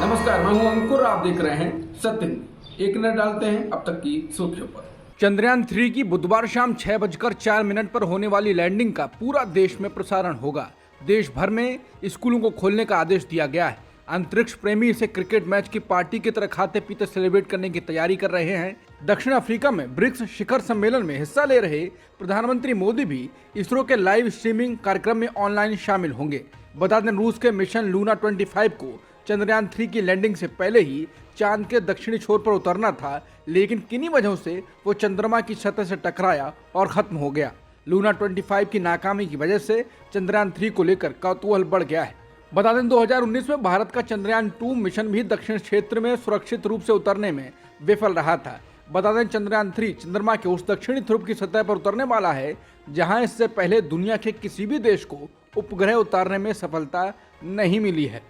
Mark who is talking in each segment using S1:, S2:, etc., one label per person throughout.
S1: नमस्कार, मैं हूं अंकुर। आप देख रहे हैं सत्य न्यूज़। एक नजर डालते हैं अब तक की सुर्खियों पर। चंद्रयान 3 की बुधवार शाम 6:04 पर होने वाली लैंडिंग का पूरा देश में प्रसारण होगा। देश भर में स्कूलों को खोलने का आदेश दिया गया है। अंतरिक्ष प्रेमी इसे क्रिकेट मैच की पार्टी की तरह खाते पीते सेलिब्रेट करने की तैयारी कर रहे हैं। दक्षिण अफ्रीका में ब्रिक्स शिखर सम्मेलन में हिस्सा ले रहे प्रधानमंत्री मोदी भी इसरो के लाइव स्ट्रीमिंग कार्यक्रम में ऑनलाइन शामिल होंगे। बता दें, रूस के मिशन लूना 25 को चंद्रयान 3 की लैंडिंग से पहले ही चांद के दक्षिणी छोर पर उतरना था, लेकिन किन्हीं वजहों से वो चंद्रमा की सतह से टकराया और खत्म हो गया। लूना 25 की नाकामी की वजह से चंद्रयान 3 को लेकर कौतूहल बढ़ गया है। बता दें, 2019 में भारत का चंद्रयान 2 मिशन भी दक्षिण क्षेत्र में सुरक्षित रूप से उतरने में विफल रहा था। बता दें, चंद्रयान 3 चंद्रमा के उस दक्षिणी ध्रुव की सतह पर उतरने वाला है जहां इससे पहले दुनिया के किसी भी देश को उपग्रह उतारने में सफलता नहीं मिली है।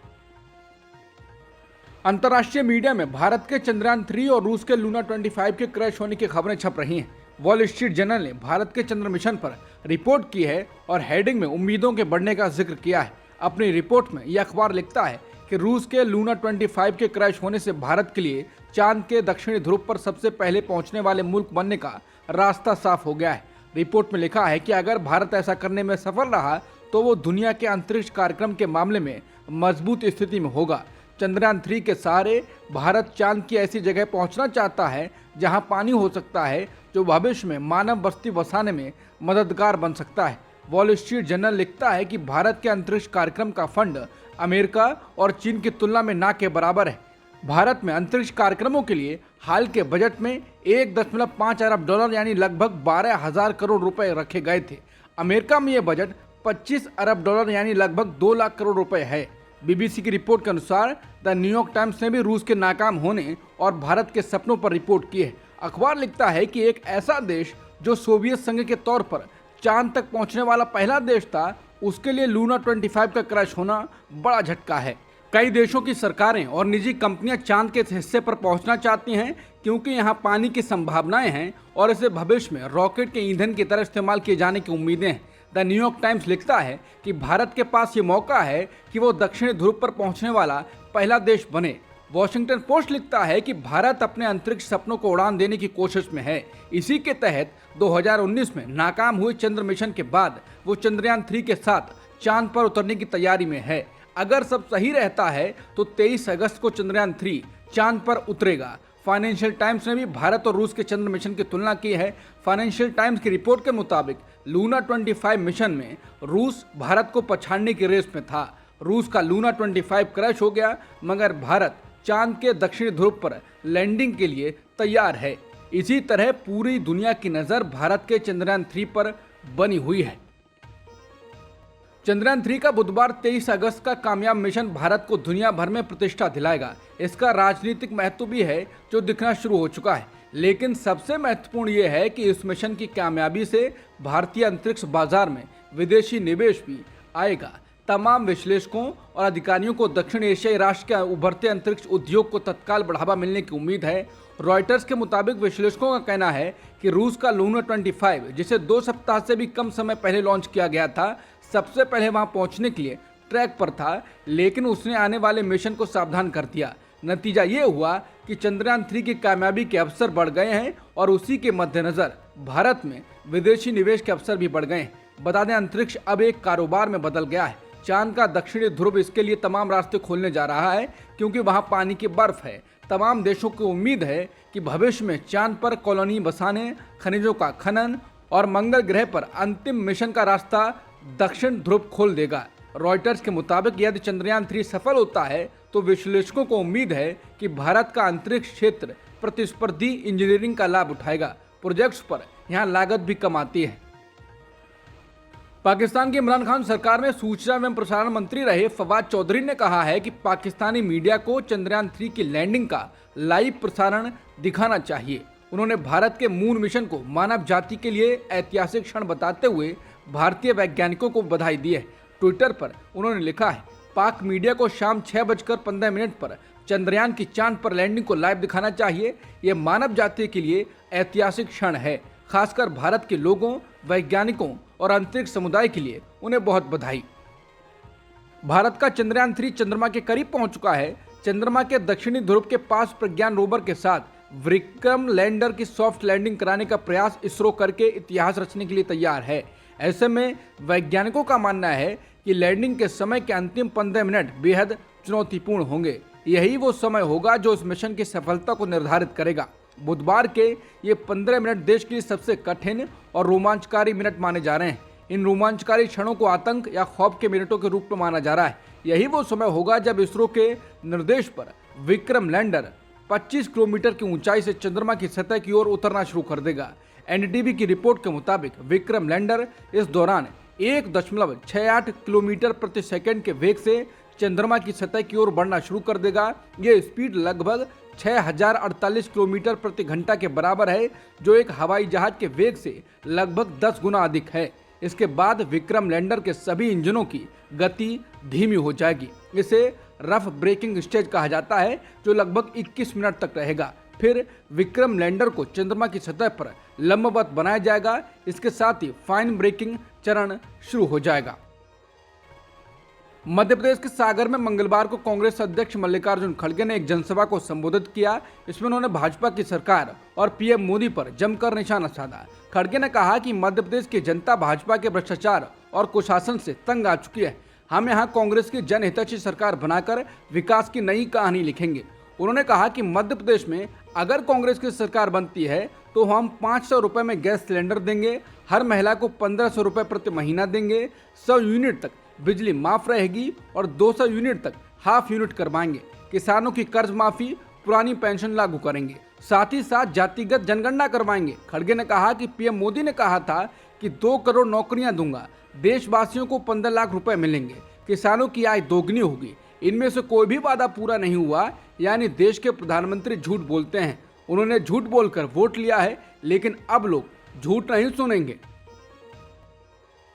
S1: अंतर्राष्ट्रीय मीडिया में भारत के चंद्रयान 3 और रूस के लूना 25 के क्रैश होने की खबरें छप रही हैं। वॉल स्ट्रीट जर्नल ने भारत के चंद्र मिशन पर रिपोर्ट की है और हेडिंग में उम्मीदों के बढ़ने का जिक्र किया है। अपनी रिपोर्ट में यह अखबार लिखता है कि रूस के लूना 25 के क्रैश होने से भारत के लिए चांद के दक्षिणी ध्रुव पर सबसे पहले पहुंचने वाले मुल्क बनने का रास्ता साफ हो गया है। रिपोर्ट में लिखा है कि अगर भारत ऐसा करने में सफल रहा तो वो दुनिया के अंतरिक्ष कार्यक्रम के मामले में मजबूत स्थिति में होगा। चंद्रयान 3 के सहारे भारत चांद की ऐसी जगह पहुंचना चाहता है जहां पानी हो सकता है, जो भविष्य में मानव बस्ती बसाने में मददगार बन सकता है। वॉल स्ट्रीट जर्नल लिखता है कि भारत के अंतरिक्ष कार्यक्रम का फंड अमेरिका और चीन की तुलना में ना के बराबर है। भारत में अंतरिक्ष कार्यक्रमों के लिए हाल के बजट में 1.5 अरब डॉलर यानी लगभग 12,000 करोड़ रुपए रखे गए थे। अमेरिका में यह बजट 25 अरब डॉलर यानी लगभग 2 लाख करोड़ रुपए है। बीबीसी की रिपोर्ट के अनुसार द न्यूयॉर्क टाइम्स ने भी रूस के नाकाम होने और भारत के सपनों पर रिपोर्ट की है। अखबार लिखता है कि एक ऐसा देश जो सोवियत संघ के तौर पर चांद तक पहुंचने वाला पहला देश था, उसके लिए लूना 25 का क्रैश होना बड़ा झटका है। कई देशों की सरकारें और निजी कंपनियां चांद के इस हिस्से पर पहुंचना चाहती हैं क्योंकि यहां पानी की संभावनाएं हैं और इसे भविष्य में रॉकेट के ईंधन की तरह इस्तेमाल किए जाने की उम्मीदें हैं। द न्यूयॉर्क टाइम्स लिखता है कि भारत के पास ये मौका है कि वो दक्षिणी ध्रुव पर पहुंचने वाला पहला देश बने। वॉशिंगटन पोस्ट लिखता है कि भारत अपने अंतरिक्ष सपनों को उड़ान देने की कोशिश में है। इसी के तहत 2019 में नाकाम हुए चंद्र मिशन के बाद वो चंद्रयान 3 के साथ चांद पर उतरने की तैयारी में है। अगर सब सही रहता है तो 23 अगस्त को चंद्रयान 3 चांद पर उतरेगा। फाइनेंशियल टाइम्स ने भी भारत और रूस के चंद्र मिशन की तुलना की है। फाइनेंशियल टाइम्स की रिपोर्ट के मुताबिक लूना 25 मिशन में रूस भारत को पछाड़ने की रेस में था। रूस का लूना 25 क्रैश हो गया, मगर भारत चांद के दक्षिणी ध्रुव पर लैंडिंग के लिए तैयार है। इसी तरह पूरी दुनिया की नज़र भारत के चंद्रयान 3 पर बनी हुई है। चंद्रयान 3 का बुधवार 23 अगस्त का कामयाब मिशन भारत को दुनिया भर में प्रतिष्ठा दिलाएगा। इसका राजनीतिक महत्व भी है जो दिखना शुरू हो चुका है, लेकिन सबसे महत्वपूर्ण ये है कि इस मिशन की कामयाबी से भारतीय अंतरिक्ष बाजार में विदेशी निवेश भी आएगा। तमाम विश्लेषकों और अधिकारियों को दक्षिण एशियाई राष्ट्र के उभरते अंतरिक्ष उद्योग को तत्काल बढ़ावा मिलने की उम्मीद है। रॉयटर्स के मुताबिक विश्लेषकों का कहना है कि रूस का लूना 25, जिसे 2 सप्ताह से भी कम समय पहले लॉन्च किया गया था, सबसे पहले वहां पहुंचने के लिए ट्रैक पर था, लेकिन उसने आने वाले मिशन को सावधान कर दिया। नतीजा ये हुआ कि चंद्रयान 3 की कामयाबी के अवसर बढ़ गए हैं और उसी के मद्देनजर भारत में विदेशी निवेश के अवसर भी बढ़ गए हैं। बता दें, अंतरिक्ष अब एक कारोबार में बदल गया है। चांद का दक्षिणी ध्रुव इसके लिए तमाम रास्ते खोलने जा रहा है क्योंकि वहां पानी की बर्फ है। तमाम देशों को उम्मीद है कि भविष्य में चांद पर कॉलोनी बसाने, खनिजों का खनन और मंगल ग्रह पर अंतिम मिशन का रास्ता दक्षिण ध्रुव खोल देगा। रॉयटर्स के मुताबिक यदि चंद्रयान 3 सफल होता है तो विश्लेषकों को उम्मीद है कि भारत का अंतरिक्ष क्षेत्र प्रतिस्पर्धी इंजीनियरिंग का लाभ उठाएगा। प्रोजेक्ट्स पर यहाँ लागत भी कम आती है। पाकिस्तान की इमरान खान सरकार में सूचना एवं प्रसारण मंत्री रहे फवाद चौधरी ने कहा है कि पाकिस्तानी मीडिया को चंद्रयान 3 की लैंडिंग का लाइव प्रसारण दिखाना चाहिए। उन्होंने भारत के मून मिशन को मानव जाति के लिए ऐतिहासिक क्षण बताते हुए भारतीय वैज्ञानिकों को बधाई दी है। ट्विटर पर उन्होंने लिखा है, पाक मीडिया को शाम 6:15 पर चंद्रयान की चांद पर लैंडिंग को लाइव दिखाना चाहिए। यह मानव जाति के लिए ऐतिहासिक क्षण है। खासकर भारत के लोगों, वैज्ञानिकों और अंतरिक्ष समुदाय के लिए उन्हें बहुत बधाई। भारत का चंद्रयान 3 चंद्रमा के करीब पहुंच चुका है। चंद्रमा के दक्षिणी ध्रुव के पास प्रज्ञान रोवर के साथ विक्रम लैंडर की सॉफ्ट लैंडिंग कराने का प्रयास इसरो करके इतिहास रचने के लिए तैयार है। ऐसे में वैज्ञानिकों का मानना है कि लैंडिंग के समय के अंतिम 15 मिनट बेहद चुनौतीपूर्ण होंगे। यही वो समय होगा जो इस मिशन की सफलता को निर्धारित करेगा। बुधवार के ये 15 मिनट देश के लिए सबसे कठिन और रोमांचकारी मिनट माने जा रहे हैं। इन रोमांचकारी क्षणों को आतंक या खौफ के मिनटों के रूप में माना जा रहा है। यही वो समय होगा जब इसरो के निर्देश पर विक्रम लैंडर 25 किलोमीटर की ऊंचाई से चंद्रमा की सतह की ओर उतरना शुरू कर देगा। एनडीटीवी की रिपोर्ट के मुताबिक विक्रम लैंडर इस दौरान 1.68 किलोमीटर प्रति सेकंड के वेग से चंद्रमा की सतह की ओर बढ़ना शुरू कर देगा। ये स्पीड लगभग 6048 किलोमीटर प्रति घंटा के बराबर है, जो एक हवाई जहाज के वेग से लगभग 10 गुना अधिक है। इसके बाद विक्रम लैंडर के सभी इंजनों की गति धीमी हो जाएगी। इसे रफ ब्रेकिंग स्टेज कहा जाता है, जो लगभग 21 मिनट तक रहेगा। फिर विक्रम लैंडर को चंद्रमा की सतह पर लंबवत बनाया जाएगा। इसके साथ ही फाइन ब्रेकिंग चरण शुरू हो जाएगा। मध्य प्रदेश के सागर में मंगलवार को कांग्रेस अध्यक्ष मल्लिकार्जुन खड़गे ने एक जनसभा को संबोधित किया। इसमें उन्होंने भाजपा की सरकार और पीएम मोदी पर जमकर निशाना साधा। खड़गे ने कहा कि मध्य प्रदेश की जनता भाजपा के भ्रष्टाचार और कुशासन से तंग आ चुकी है। हम यहाँ कांग्रेस की जनहितैषी सरकार बनाकर विकास की नई कहानी लिखेंगे। उन्होंने कहा कि मध्य प्रदेश में अगर कांग्रेस की सरकार बनती है तो हम 500 रुपए में गैस सिलेंडर देंगे, हर महिला को 1500 रुपए प्रति महीना देंगे, 100 यूनिट तक बिजली माफ रहेगी और 200 यूनिट तक हाफ यूनिट करवाएंगे। किसानों की कर्ज माफी, पुरानी पेंशन लागू करेंगे, साथ ही साथ जातिगत जनगणना करवाएंगे। खड़गे ने कहा कि पीएम मोदी ने कहा था कि 2 करोड़ नौकरियां दूंगा, देशवासियों को 15 लाख रुपए मिलेंगे, किसानों की आय दोगुनी होगी। इनमें से कोई भी वादा पूरा नहीं हुआ, यानी देश के प्रधानमंत्री झूठ बोलते हैं। उन्होंने झूठ बोलकर वोट लिया है, लेकिन अब लोग झूठ नहीं सुनेंगे।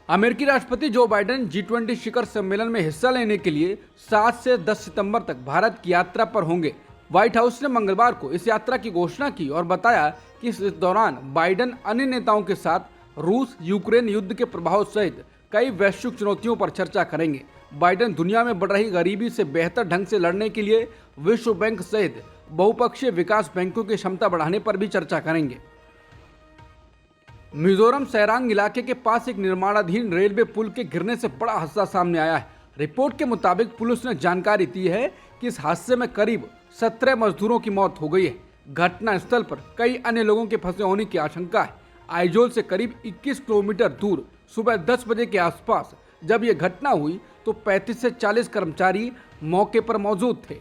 S1: अमेरिकी राष्ट्रपति जो बाइडेन G20 शिखर सम्मेलन में हिस्सा लेने के लिए 7 से 10 सितंबर तक भारत की यात्रा पर होंगे। व्हाइट हाउस ने मंगलवार को इस यात्रा की घोषणा की और बताया कि इस दौरान बाइडेन अन्य नेताओं के साथ रूस यूक्रेन युद्ध के प्रभाव सहित कई वैश्विक चुनौतियों पर चर्चा करेंगे। बाइडेन दुनिया में बढ़ रही गरीबी से बेहतर ढंग से लड़ने के लिए विश्व बैंक सहित बहुपक्षीय विकास बैंकों की क्षमता बढ़ाने पर भी चर्चा करेंगे। मिजोरम सैरांग इलाके के पास एक निर्माणाधीन रेलवे पुल के गिरने से बड़ा हादसा सामने आया है। रिपोर्ट के मुताबिक पुलिस ने जानकारी दी है कि इस हादसे में करीब 17 मजदूरों की मौत हो गई है। घटना स्थल पर कई अन्य लोगों के फंसे होने की आशंका है। आइजोल से करीब 21 किलोमीटर दूर सुबह 10 बजे के आसपास जब यह घटना हुई तो 35 से 40 कर्मचारी मौके पर मौजूद थे।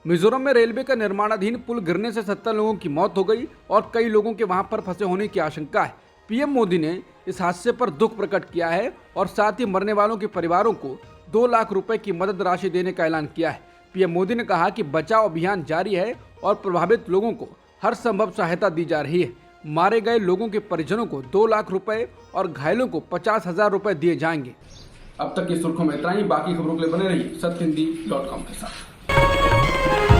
S1: मिजोरम में रेलवे का निर्माणाधीन पुल गिरने से 70 लोगों की मौत हो गई और कई लोगों के वहां पर फंसे होने की आशंका है। पीएम मोदी ने इस हादसे पर दुख प्रकट किया है और साथ ही मरने वालों के परिवारों को 2 लाख रुपए की मदद राशि देने का ऐलान किया है। पीएम मोदी ने कहा कि बचाव अभियान जारी है और प्रभावित लोगों को हर संभव सहायता दी जा रही है। मारे गए लोगों के परिजनों को 2 लाख रुपए और घायलों को 50,000 रुपए दिए जाएंगे। अब तक की सुर्खियों में इतना ही। बाकी खबरों के लिए बने रहिए सत्यहिंदी.com के साथ।